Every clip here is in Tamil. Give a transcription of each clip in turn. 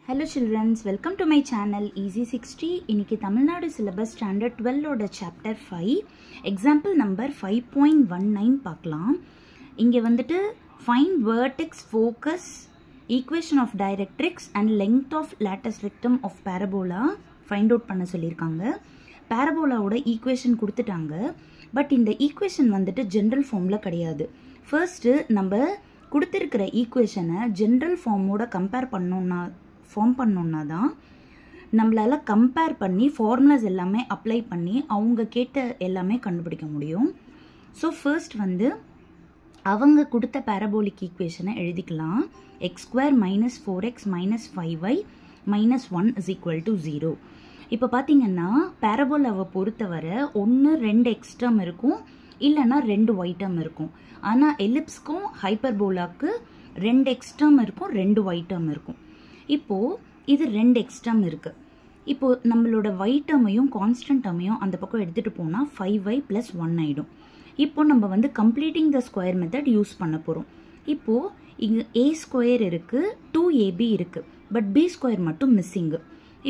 Hello children, welcome to my channel Easy 60. இன்னைக்கு தமிழ்நாடு syllabus standard 12 ஓட chapter 5 example number 5.19 பார்க்கலாம். இங்க வந்துட்டு find vertex, focus, equation of directrix and length of lattice rectum of parabola find out பண்ண சொல்லிருக்காங்க. parabola ஓட equation கொடுத்துட்டாங்க. பட் இந்த equation வந்துட்டு general formல கிடையாது. first நம்ம கொடுத்திருக்கிற equation-ஐ general form-ஓட compare பண்ணோம்னா தான் நம்மளால கம்பேர் பண்ணி ஃபார்முலாஸ் எல்லாமே அப்ளை பண்ணி அவங்க கேட்ட எல்லாமே கண்டுபிடிக்க முடியும். ஸோ ஃபர்ஸ்ட் வந்து அவங்க கொடுத்த பேரபோலிக் ஈக்குவேஷனை எழுதிக்கலாம். X square minus 4x minus 5y minus 1 is equal to 0. இப்போ பார்த்தீங்கன்னா பேரபோலாவை பொறுத்தவரை ஒன்று 2 எக்ஸ் டேர்ம் இருக்கும், இல்லைன்னா 2 ஒய் டேர்ம் இருக்கும். ஆனால் எலிப்ஸ்க்கும் ஹைப்பர்போலாவுக்கு 2 எக்ஸ் டேர்ம் இருக்கும், 2 ஒய் டேர்ம் இருக்கும். இப்போது இது 2 எக்ஸ் டேர்ம் இருக்குது. இப்போது நம்மளோட ஒய் டேர்மையும் கான்ஸ்டன்ட் டேர்மையும் அந்த பக்கம் எடுத்துகிட்டு போனால் 5y + 1 ஆகிடும். இப்போது நம்ம வந்து completing the square method use பண்ண போகிறோம். இப்போது இங்கே a ஸ்கொயர் இருக்குது, 2ab இருக்குது, பட் b ஸ்கொயர் மட்டும் மிஸ்ஸிங்கு.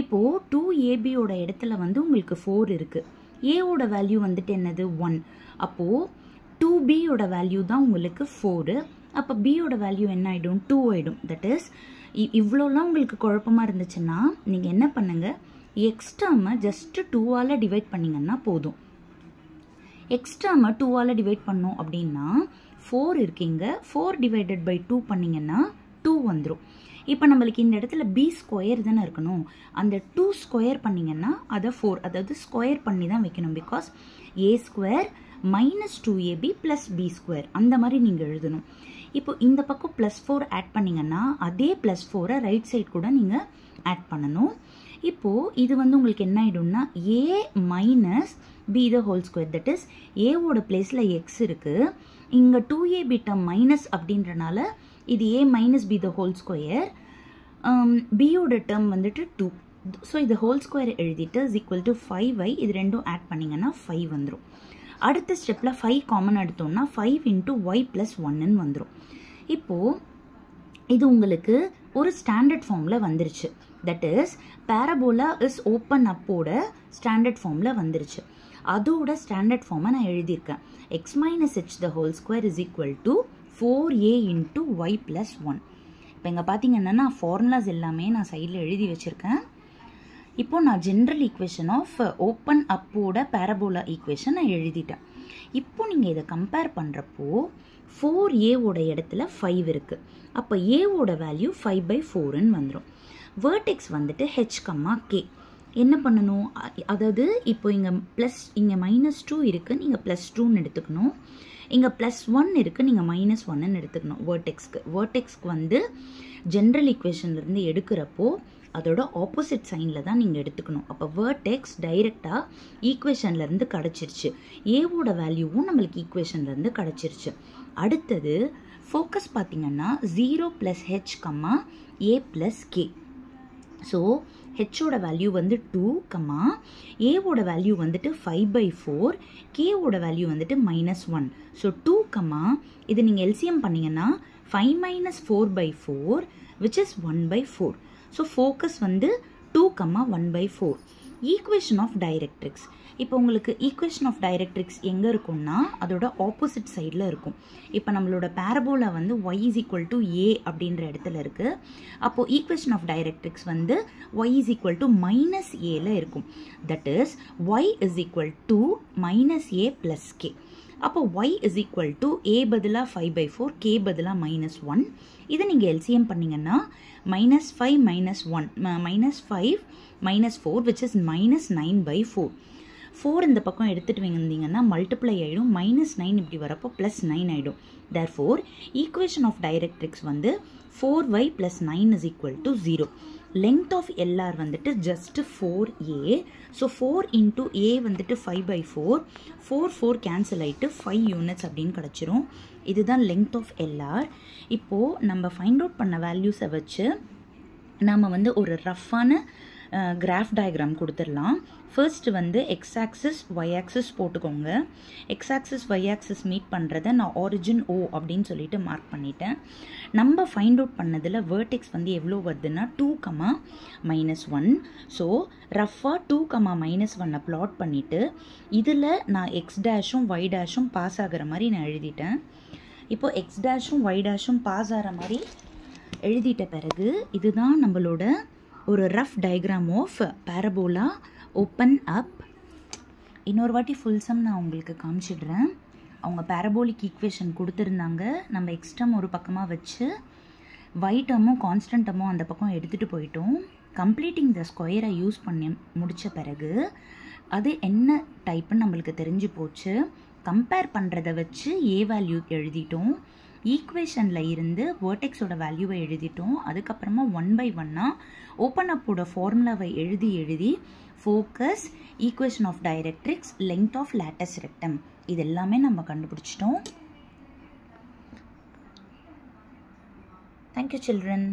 இப்போது 2ab-ஓட இடத்துல வந்து உங்களுக்கு 4 இருக்குது. a-ஓட வேல்யூ வந்துட்டு என்னது 1. அப்போது 2b-ஓட வேல்யூ தான் உங்களுக்கு 4. அப்போ b-ஓட வேல்யூ என்ன ஆகிடும் 2 ஆகிடும். தட் இஸ் இவ்வளோலாம் உங்களுக்கு குழப்பமாக இருந்துச்சுன்னா நீங்கள் என்ன பண்ணுங்கள், எக்ஸ் டேர்மை ஜஸ்ட்டு 2ஆல் டிவைட் பண்ணிங்கன்னா போதும். எக்ஸ் டேர்மை 2ஆல் டிவைட் பண்ணோம் அப்படின்னா 4 இருக்கீங்க, 4 டிவைடட் பை 2 பண்ணிங்கன்னா 2 வந்துடும். இப்போ நம்மளுக்கு இந்த இடத்துல b ஸ்கொயர் தானே இருக்கணும். அந்த 2 ஸ்கொயர் பண்ணிங்கன்னா அதை 4, அதாவது ஸ்கொயர் பண்ணி தான் வைக்கணும். Because a square minus 2ab plus b square அந்த மாதிரி நீங்கள் எழுதணும். இப்போ இந்த பக்கம் +4 ஆட் பண்ணிங்கன்னா அதே +4-ஐ ரைட் சைட் கூட நீங்கள் ஆட் பண்ணணும். இப்போது இது வந்து உங்களுக்கு என்ன ஆகிடும்னா a minus b the whole square. That is ஏவோட பிளேஸில் எக்ஸ் இருக்குது, இங்கே 2ab டேர்ம் மைனஸ் அப்படின்றனால இது a minus b the whole square, பியோட டேர்ம் வந்துட்டு 2. ஸோ இது ஹோல் ஸ்கொயர் எழுதிட்டு இஸ் ஈக்குவல் டு 5y, இது ரெண்டும் ஆட் பண்ணிங்கன்னா 5 வந்துடும். அடுத்த ஸ்டெப்பில் 5 காமன் எடுத்தோம்னா 5 × y + 1ன்னு வந்துடும். இப்போது இது உங்களுக்கு ஒரு ஸ்டாண்டர்ட் ஃபார்மில் வந்துருச்சு. That is parabola is open அப்போட ஸ்டாண்டர்ட் ஃபார்மில் வந்துருச்சு. அதோட ஸ்டாண்டர்ட் ஃபார்மை நான் எழுதியிருக்கேன். X minus h the whole square is equal to 4a × y + 1. இப்போ இங்கே பார்த்தீங்கன்னா நான் ஃபார்முலாஸ் எல்லாமே நான் சைடில் எழுதி வச்சுருக்கேன். இப்போ நான் ஜென்ரல் ஈக்குவேஷன் ஆஃப் ஓப்பன் அப்போட பேரபோலா ஈக்குவேஷன் நான் எழுதிட்டேன். இப்போ நீங்கள் இதை கம்பேர் பண்ணுறப்போ 4a-ஓட இடத்துல 5 இருக்குது. அப்போ a-ஓட வேல்யூ 5/4ன்னு வந்துடும். வேர்டெக்ஸ் வந்துட்டு h, k. என்ன பண்ணணும், அதாவது இப்போ இங்கே இங்கே -2 இருக்குது, நீங்கள் +2ன்னு எடுத்துக்கணும். இங்கே +1 இருக்குது, நீங்கள் -1ன்னு எடுத்துக்கணும். வேர்டெக்ஸ்க்கு வந்து ஜென்ரல் ஈக்குவேஷன்லேருந்து எடுக்கிறப்போ அதோட ஆப்போசிட் சைனில் தான் நீங்கள் எடுத்துக்கணும். அப்போ வேர்டெக்ஸ் டைரெக்டாக ஈக்குவேஷன்லேருந்து கிடச்சிருச்சு, ஏவோட வேல்யூவும் நம்மளுக்கு ஈக்குவேஷன்லேருந்து கிடச்சிருச்சு. அடுத்தது ஃபோக்கஸ் பார்த்தீங்கன்னா 0 + h, a + k. ஸோ ஹெச்சோட வேல்யூ வந்து 2, ஏவோட வேல்யூ வந்துட்டு 5/4, கேவோட வேல்யூ வந்துட்டு -1. ஸோ 2, இது நீங்கள் எல்சிஎம் பண்ணிங்கன்னா 5 - 4/4 which is 1/4. ஸோ ஃபோக்கஸ் வந்து 2, 1/4. Equation of directrix. இப்போ உங்களுக்கு ஈக்குவேஷன் ஆஃப் டைரெக்ட்ரிக்ஸ் எங்கே இருக்கும்னா அதோட ஆப்போசிட் சைடில் இருக்கும். இப்போ நம்மளோட பேரபோலா வந்து y = a அப்படின்ற இடத்துல இருக்குது. அப்போது ஈக்குவேஷன் ஆஃப் டைரெக்ட்ரிக்ஸ் வந்து y = -a-ல இருக்கும். That is y = -a + k. அப்போ y = a பதிலாக 5/4, k பதிலாக -1. இதை நீங்கள் எல்சிஎம் பண்ணிங்கன்னா -5 - 1 -5 - 4 which is -9/4. 4 இந்த பக்கம் எடுத்துகிட்டு வந்தீங்கன்னா மல்டிப்ளை ஆகிடும், -9 இப்படி வரப்போ +9 ஆகிடும். தேர்ஃபோர் ஈக்குவேஷன் ஆஃப் டைரெக்ட்ரிக்ஸ் வந்து 4y + 9 is equal to 0. Length of LR வந்துட்டு ஜஸ்ட் 4a. ஸோ 4 × a வந்துட்டு 5/4, 4 கேன்சல் ஆகிட்டு 5 யூனிட்ஸ் அப்படின்னு கிடச்சிரும். இதுதான் லென்த் ஆஃப் எல்ஆர். இப்போது நம்ம ஃபைண்ட் அவுட் பண்ண வேல்யூஸை வச்சு நாம் வந்து ஒரு ரஃப்பான கிராஃப் டயக்ராம் கொடுத்துடலாம். ஃபர்ஸ்ட் வந்து எக்ஸ் ஆக்சிஸ் ஒய் ஆக்சிஸ் போட்டுக்கோங்க. X axis y axis meet பண்ணுறதை நான் ஆரிஜின் ஓ அப்படின்னு சொல்லிட்டு மார்க் பண்ணிட்டேன். நம்ம ஃபைண்ட் அவுட் பண்ணதில் வேர்டெக்ஸ் வந்து எவ்வளோ வருதுன்னா 2,-1. ஸோ ரஃபாக 2,-1 பிளாட் பண்ணிவிட்டு இதில் நான் எக்ஸ் டேஷும் ஒய் டேஷும் பாஸ் ஆகிற மாதிரி நான் எழுதிட்டேன். இப்போ எக்ஸ் டேஷும் ஒய் டேஷும் பாஸ் ஆகிற மாதிரி எழுதிட்ட பிறகு இதுதான் நம்மளோட ஒரு rough diagram of parabola open up. இன்னொரு வாட்டி ஃபுல் சம் நான் உங்களுக்கு காமிச்சிடுறேன். அவங்க பேரபோலிக் ஈக்குவேஷன் கொடுத்துருந்தாங்க. நம்ம எக்ஸ்டம் ஒரு பக்கமாக வச்சு ஒய் டேர்மும் கான்ஸ்டன்ட் டேர்மும் அந்த பக்கம் எடுத்துகிட்டு போயிட்டோம். கம்ப்ளீட்டிங் த ஸ்கொயரை யூஸ் பண்ணி முடித்த பிறகு அது என்ன டைப்புன்னு நம்மளுக்கு தெரிஞ்சு போச்சு. கம்பேர் பண்ணுறதை வச்சு ஏ வேல்யூ எழுதிட்டோம். ஈக்குவேஷனில் இருந்து வேர்டெக்ஸோட வேல்யூவை எழுதிட்டோம். அதுக்கப்புறமா 1/1 ஓப்பன் அப்போட ஃபார்முலாவை எழுதி focus, equation of directrix, length of latus rectum இது எல்லாமே நம்ம கண்டுபிடிச்சிட்டோம். Thank you children.